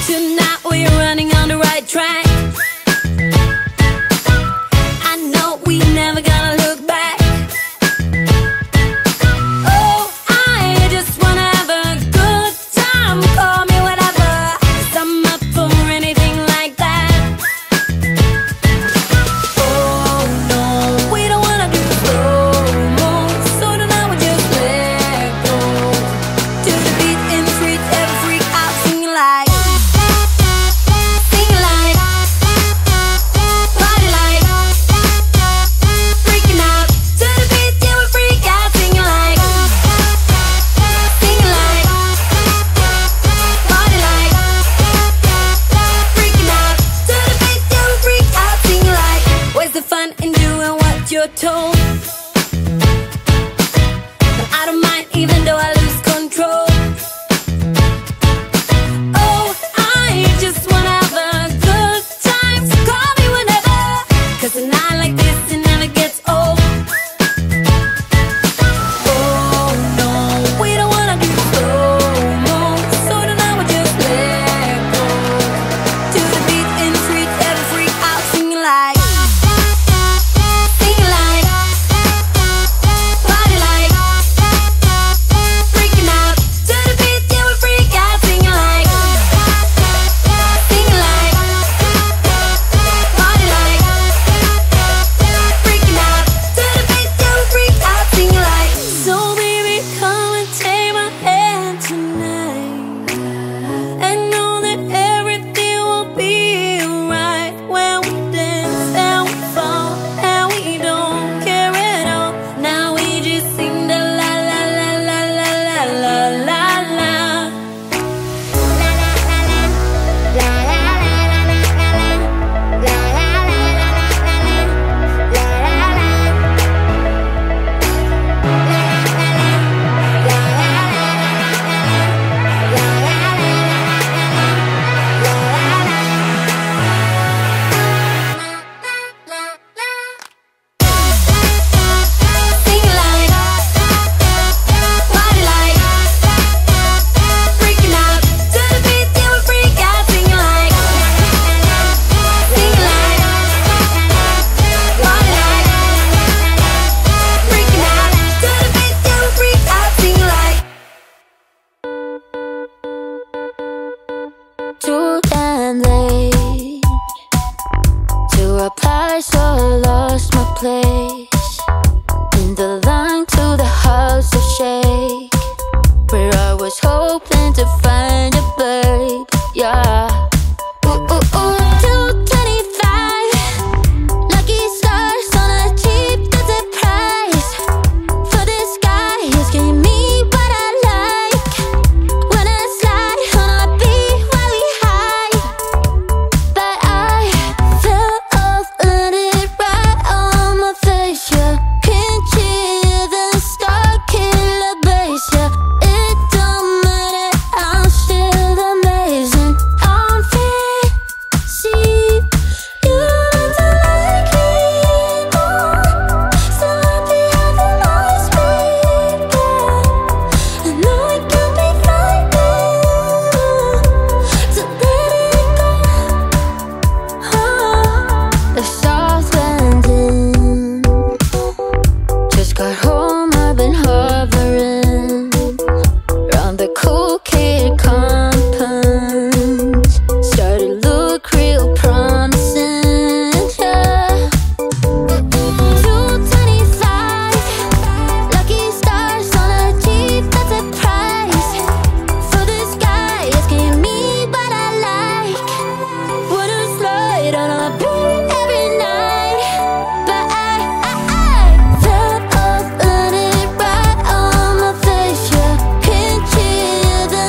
Tonight we're running on the right track. I know we never gonna look back. Oh, I just wanna have a good time. Call me whatever, 'cause I'm up for anything like that. Oh no, we don't wanna do slow-mo, so tonight we just let go. To the beat in the street, every freak out singing like, party like, freaking out. To the beat, yeah, we freak out singing like, party like, freaking out. To the beat, yeah, we freak out singing like. Where's the fun in doing what you're told? But I don't mind even though I lose control. Oh, I just wanna have a good time, so call me whenever, 'cause a night like this, it never gets old. Oh no, we don't wanna do slow-mo, so tonight we just let go. To the beat in the street, every freak out singing like, party like, freaking out. To the beat, yeah, we freak out singing like, party like, freaking out. To the beat, yeah, we freak out singing like. So baby, come and take my hand tonight, and know that everything will be alright when we dance and we fall and we don't care at all. Now we just sing the la la la la la la la la la. Sing like, party like, freaking out. To the beat, yeah, we freak out singing like, party like, freaking out. To the beat, yeah, we freak out singing like. Too damn late to apply, so I lost my place in the line to the house of shake, where I was hoping to find a babe. Yeah. Ooh, ooh, ooh, 225 lucky stars on a cheap visit price. For this guy, he's giving me what I like. When I slide on a beat while we hide, but I fell off, let it right on my face. Yeah, can't cheer the star killer bass. Yeah, it don't matter, I'm still amazing. I'm fit, see you and I like me more. So happy having always been there. I know it can be frightening to let it go. The south landing, just got home, I've been hovering around the cool kid compound. Started look real promising, yeah. 225 lucky stars on a cheap visit price. For this guy, it's giving me what I like. Wanna slide on a beat every night, but I fell off, let it right on my face. Yeah, can't cheer the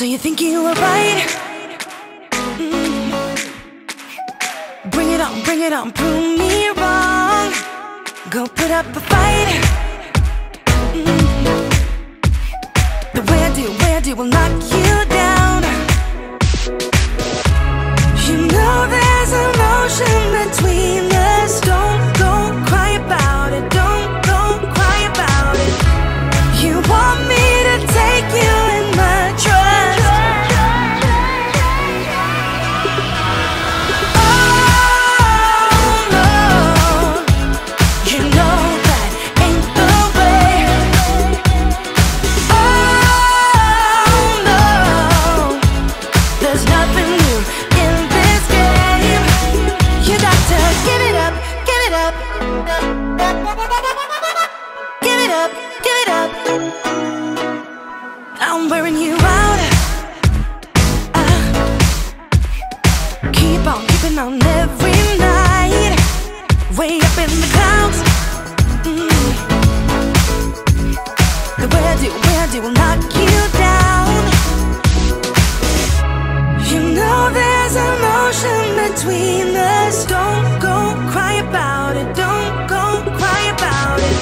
So you think you were right? Bring it on, prove me wrong. Go put up a fight. The way I do will knock you down. You know there's emotion between us. Don't go cry about it. Don't go cry about it. You want me to take you in my trust. Oh no, you know that ain't the way. Oh no, there's nothing new in this game. You got to give it up, give it up. Give it up, give it up. I'm wearing you out. Keep on keeping on every night. Way up in the clouds. The way I do will knock you down. You know there's emotion between us. Don't go cry about it. Don't go cry about it.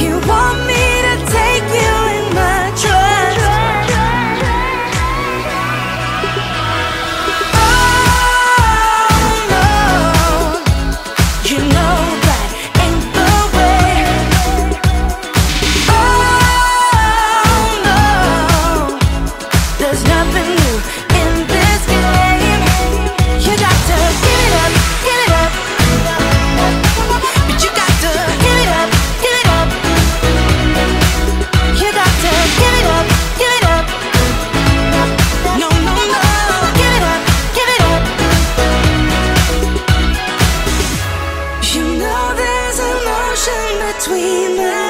You want me to take you in my trust. Oh no, you know that ain't the way. Oh no, there's nothing new in this game. You got to give it up, give it up. But you got to give it up, give it up. You got to give it up, give it up. No, no, no, give it up, give it up. You know there's emotion between us.